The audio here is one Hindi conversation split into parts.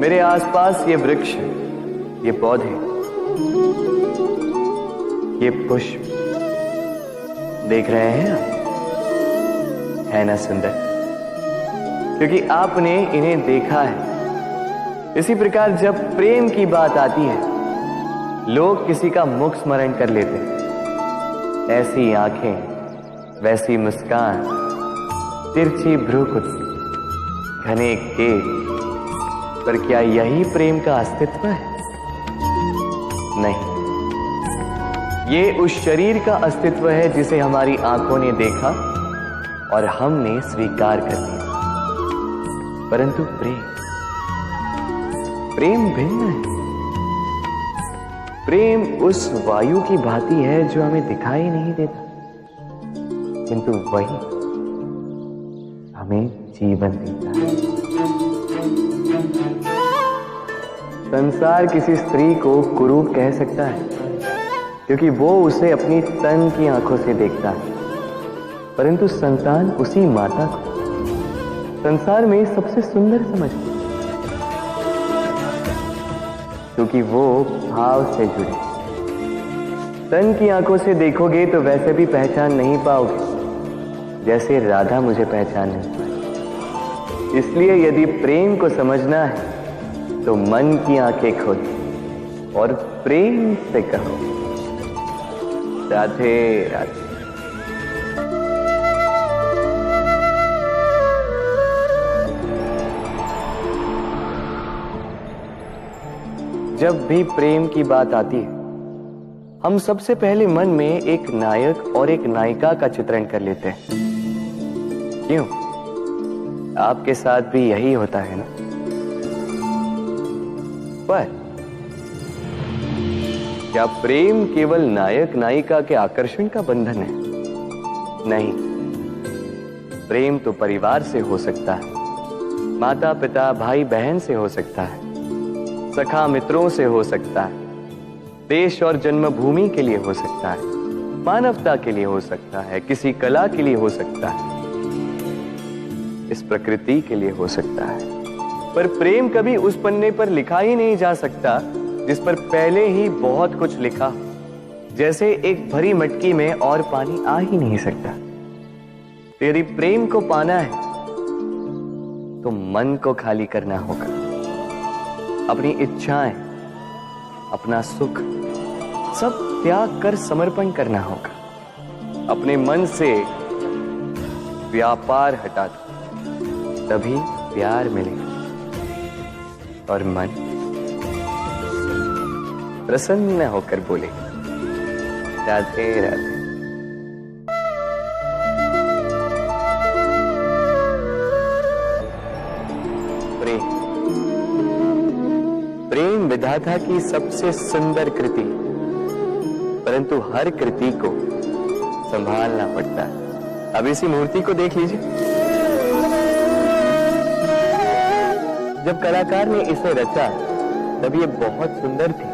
मेरे आसपास ये वृक्ष, ये पौधे, ये पुष्प देख रहे हैं आप? है ना सुंदर? क्योंकि आपने इन्हें देखा है। इसी प्रकार जब प्रेम की बात आती है, लोग किसी का मुख स्मरण कर लेते हैं। ऐसी आंखें, वैसी मुस्कान, तिरछी भ्रूकुटी, घने केश, पर क्या यही प्रेम का अस्तित्व है? नहीं, ये उस शरीर का अस्तित्व है जिसे हमारी आंखों ने देखा और हमने स्वीकार कर लिया। परंतु प्रेम भिन्न है। प्रेम उस वायु की भांति है जो हमें दिखाई नहीं देता, किंतु वही हमें जीवन देता है। संसार किसी स्त्री को कुरूप कह सकता है क्योंकि वो उसे अपनी तन की आंखों से देखता है, परंतु संतान उसी माता को संसार में सबसे सुंदर समझती है, क्योंकि वो भाव से जुड़े। तन की आंखों से देखोगे तो वैसे भी पहचान नहीं पाओगे जैसे राधा मुझे पहचान नहीं पाई। इसलिए यदि प्रेम को समझना है तो मन की आंखें खोलो और प्रेम से कहो, राधे राधे। जब भी प्रेम की बात आती है, हम सबसे पहले मन में एक नायक और एक नायिका का चित्रण कर लेते हैं। क्यों? आपके साथ भी यही होता है ना? पर क्या प्रेम केवल नायक नायिका के आकर्षण का बंधन है? नहीं, प्रेम तो परिवार से हो सकता है, माता पिता भाई बहन से हो सकता है, सखा मित्रों से हो सकता है, देश और जन्मभूमि के लिए हो सकता है, मानवता के लिए हो सकता है, किसी कला के लिए हो सकता है, इस प्रकृति के लिए हो सकता है। पर प्रेम कभी उस पन्ने पर लिखा ही नहीं जा सकता जिस पर पहले ही बहुत कुछ लिखा, जैसे एक भरी मटकी में और पानी आ ही नहीं सकता। यदि प्रेम को पाना है तो मन को खाली करना होगा, अपनी इच्छाएं, अपना सुख सब त्याग कर समर्पण करना होगा। अपने मन से व्यापार हटा दो, तभी प्यार मिलेगा और मन प्रसन्न होकर बोले, राधे राधे। प्रेम विधाता की सबसे सुंदर कृति, परंतु हर कृति को संभालना पड़ता है। अब इसी मूर्ति को देख लीजिए। जब कलाकार ने इसे रचा तब ये बहुत सुंदर थी,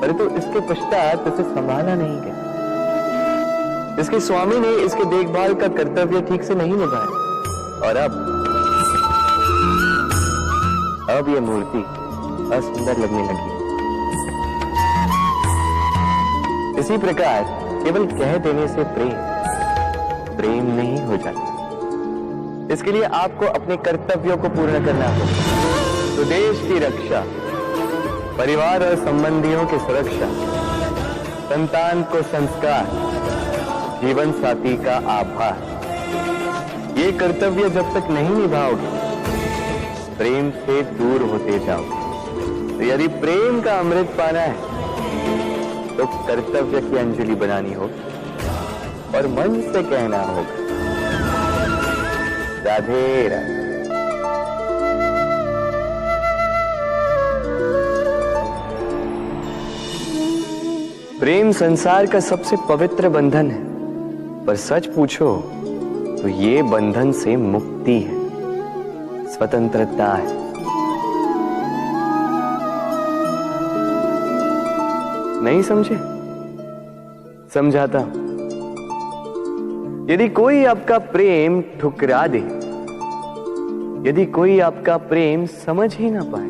परंतु इसके पश्चात इसे संभाला नहीं गया। इसके स्वामी ने इसके देखभाल का कर्तव्य ठीक से नहीं निभाया और अब ये मूर्ति असुंदर लगने लगी। इसी प्रकार केवल कह देने से प्रेम नहीं हो जाता। इसके लिए आपको अपने कर्तव्यों को पूर्ण करना होगा। तो देश की रक्षा, परिवार और संबंधियों की सुरक्षा, संतान को संस्कार, जीवन साथी का आभार, ये कर्तव्य जब तक नहीं निभाओगे प्रेम से दूर होते जाओगे। तो यदि प्रेम का अमृत पाना है तो कर्तव्य की अंजलि बनानी होगी और मन से कहना होगा, राधे राधे। प्रेम संसार का सबसे पवित्र बंधन है, पर सच पूछो तो ये बंधन से मुक्ति है, स्वतंत्रता है। नहीं समझे? समझाता हूं। यदि कोई आपका प्रेम ठुकरा दे यदि कोई आपका प्रेम समझ ही ना पाए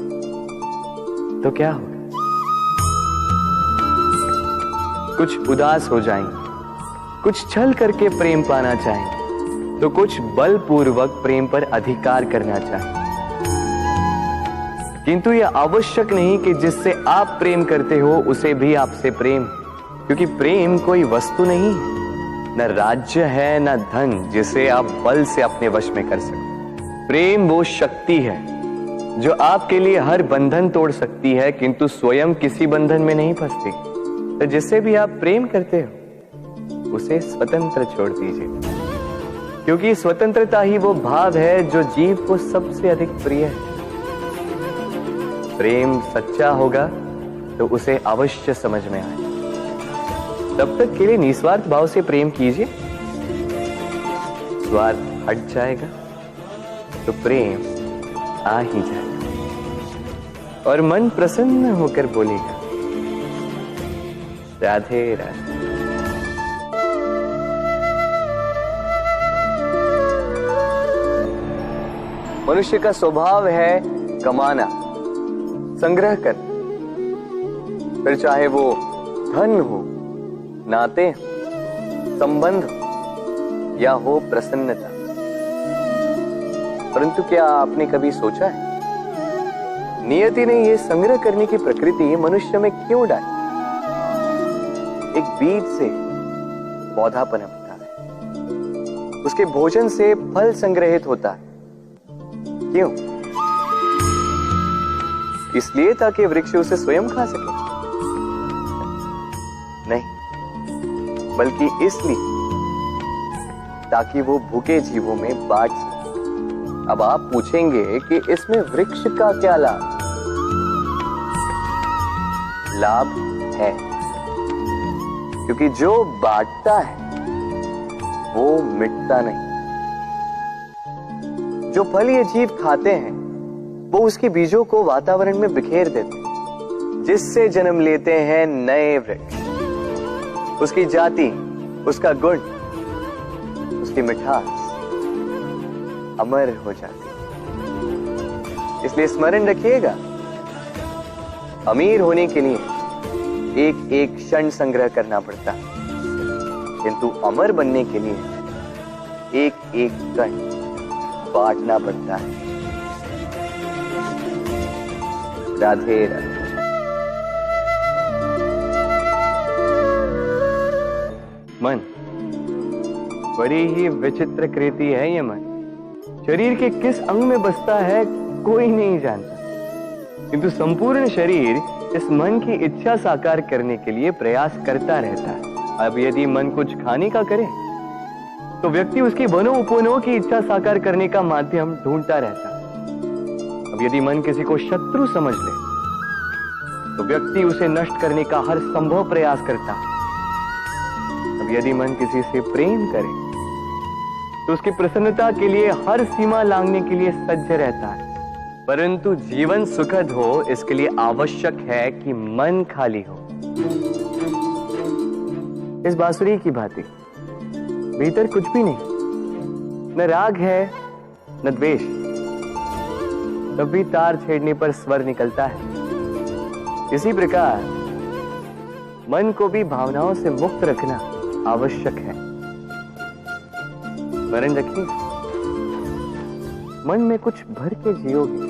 तो क्या होगा? कुछ उदास हो जाएंगे, कुछ छल करके प्रेम पाना चाहेंगे, तो कुछ बलपूर्वक प्रेम पर अधिकार करना चाहेंगे। किंतु यह आवश्यक नहीं कि जिससे आप प्रेम करते हो उसे भी आपसे प्रेम, क्योंकि प्रेम कोई वस्तु नहीं है, न राज्य है, न धन जिसे आप बल से अपने वश में कर सको। प्रेम वो शक्ति है जो आपके लिए हर बंधन तोड़ सकती है, किंतु स्वयं किसी बंधन में नहीं फंसती। तो जिससे भी आप प्रेम करते हो उसे स्वतंत्र छोड़ दीजिए, क्योंकि स्वतंत्रता ही वो भाव है जो जीव को सबसे अधिक प्रिय है। प्रेम सच्चा होगा तो उसे अवश्य समझ में आए। तब तक के लिए निस्वार्थ भाव से प्रेम कीजिए, स्वार्थ हट जाएगा तो प्रेम आ ही जाएगा और मन प्रसन्न होकर बोलेगा, राधे राधे। मनुष्य का स्वभाव है कमाना, संग्रह करना, फिर चाहे वो धन हो, नाते हो, संबंध हो, या हो प्रसन्नता। परंतु क्या आपने कभी सोचा है नियति ने ये संग्रह करने की प्रकृति मनुष्य में क्यों डाली? एक बीज से पौधा पनपता है, उसके भोजन से फल संग्रहित होता है। क्यों? इसलिए ताकि वृक्ष उसे स्वयं खा सके? नहीं, बल्कि इसलिए ताकि वो भूखे जीवों में बांट सके। अब आप पूछेंगे कि इसमें वृक्ष का क्या लाभ? लाभ है, क्योंकि जो बांटता है वो मिटता नहीं। जो फल ये जीव खाते हैं वो उसके बीजों को वातावरण में बिखेर देते हैं, जिससे जन्म लेते हैं नए वृक्ष। उसकी जाति, उसका गुण, उसकी मिठास अमर हो जाती है। इसलिए स्मरण रखिएगा, अमीर होने के लिए एक एक क्षण संग्रह करना पड़ता है, किंतु अमर बनने के लिए एक एक कण बांटना पड़ता है। राधे राधे। मन बड़ी ही विचित्र कृति है ये मन। शरीर के किस अंग में बसता है कोई नहीं जानता, किंतु संपूर्ण शरीर इस मन की इच्छा साकार करने के लिए प्रयास करता रहता है। अब यदि मन कुछ खाने का करे तो व्यक्ति उसकी बनो उपनो की इच्छा साकार करने का माध्यम ढूंढता रहता है। अब यदि मन किसी को शत्रु समझ ले तो व्यक्ति उसे नष्ट करने का हर संभव प्रयास करता है। अब यदि मन किसी से प्रेम करे तो उसकी प्रसन्नता के लिए हर सीमा लांघने के लिए सज्ज रहता है। परंतु जीवन सुखद हो इसके लिए आवश्यक है कि मन खाली हो। इस बांसुरी की भांति भीतर कुछ भी नहीं, न राग है न द्वेष, तब भी तार छेड़ने पर स्वर निकलता है। इसी प्रकार मन को भी भावनाओं से मुक्त रखना आवश्यक है। स्मरण रखिए, मन में कुछ भर के जियोगे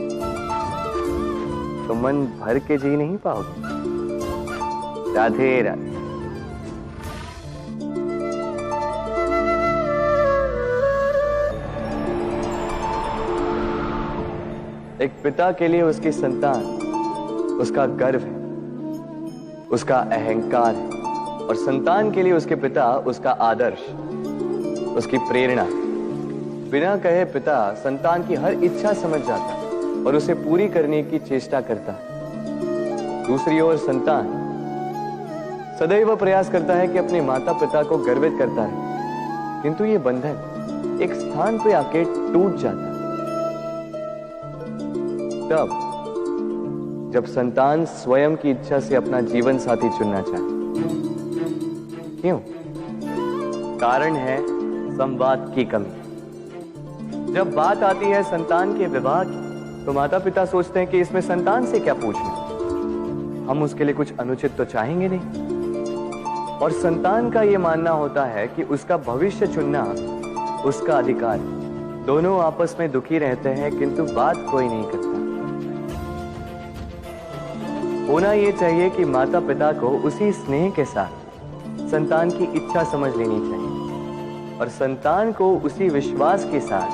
तो मन भर के जी नहीं पाओगे। राधे राधे। एक पिता के लिए उसकी संतान उसका गर्व है, उसका अहंकार है, और संतान के लिए उसके पिता उसका आदर्श, उसकी प्रेरणा। बिना कहे पिता संतान की हर इच्छा समझ जाता है और उसे पूरी करने की चेष्टा करता है। दूसरी ओर संतान सदैव प्रयास करता है कि अपने माता पिता को गर्वित करता है, किंतु ये बंधन एक स्थान पे आके टूट जाता है। तब जब संतान स्वयं की इच्छा से अपना जीवन साथी चुनना चाहे। क्यों? कारण है संवाद की कमी। जब बात आती है संतान के विवाह की, तो माता पिता सोचते हैं कि इसमें संतान से क्या पूछना, हम उसके लिए कुछ अनुचित तो चाहेंगे नहीं। और संतान का यह मानना होता है कि उसका भविष्य चुनना उसका अधिकार। दोनों आपस में दुखी रहते हैं, किंतु बात कोई नहीं करता। होना यह चाहिए कि माता पिता को उसी स्नेह के साथ संतान की इच्छा समझ लेनी चाहिए, और संतान को उसी विश्वास के साथ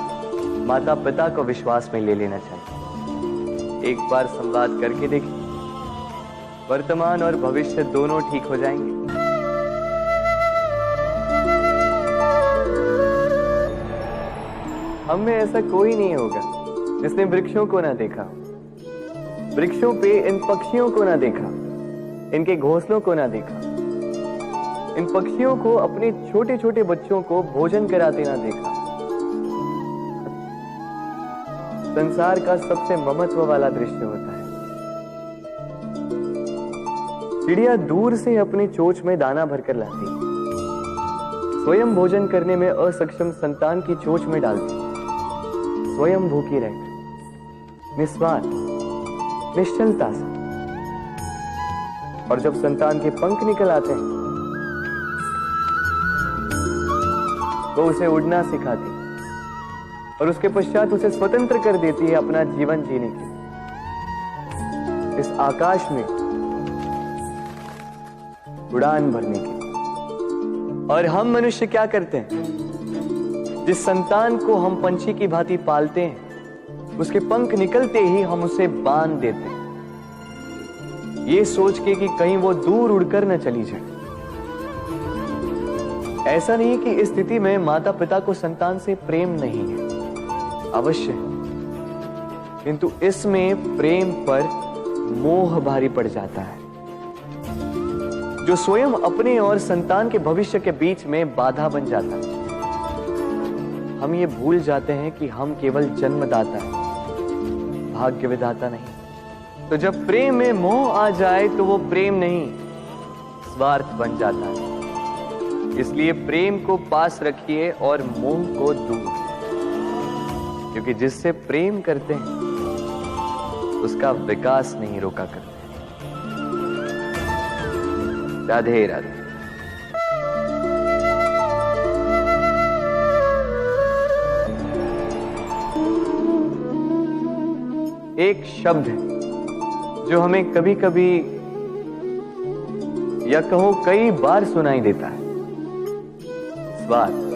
माता पिता को विश्वास में ले लेना चाहिए। एक बार संवाद करके देखिए, वर्तमान और भविष्य दोनों ठीक हो जाएंगे। हम में ऐसा कोई नहीं होगा जिसने वृक्षों को ना देखा, वृक्षों पे इन पक्षियों को ना देखा, इनके घोंसलों को ना देखा, इन पक्षियों को अपने छोटे छोटे बच्चों को भोजन कराते ना देखा। संसार का सबसे ममत्व वाला दृश्य होता है। चिड़िया दूर से अपने चोंच में दाना भरकर लाती, स्वयं भोजन करने में असक्षम संतान की चोंच में डालती, स्वयं भूखी रहकर निस्वार्थ निश्चलता से। और जब संतान के पंख निकल आते हैं तो उसे उड़ना सिखाती, और उसके पश्चात उसे स्वतंत्र कर देती है अपना जीवन जीने के, इस आकाश में उड़ान भरने के। और हम मनुष्य क्या करते हैं? जिस संतान को हम पंछी की भांति पालते हैं, उसके पंख निकलते ही हम उसे बांध देते हैं, ये सोच के कि कहीं वो दूर उड़कर न चली जाए। ऐसा नहीं कि इस स्थिति में माता पिता को संतान से प्रेम नहीं है, अवश्य है, किंतु इसमें प्रेम पर मोह भारी पड़ जाता है, जो स्वयं अपने और संतान के भविष्य के बीच में बाधा बन जाता है। हम ये भूल जाते हैं कि हम केवल जन्मदाता हैं, भाग्य विधाता नहीं। तो जब प्रेम में मोह आ जाए तो वो प्रेम नहीं, स्वार्थ बन जाता है। इसलिए प्रेम को पास रखिए और मोह को दूर, क्योंकि जिससे प्रेम करते हैं उसका विकास नहीं रोका करते। राधे राधे। एक शब्द है जो हमें कभी कभी या कहो कई बार सुनाई देता है, स्वार्थ।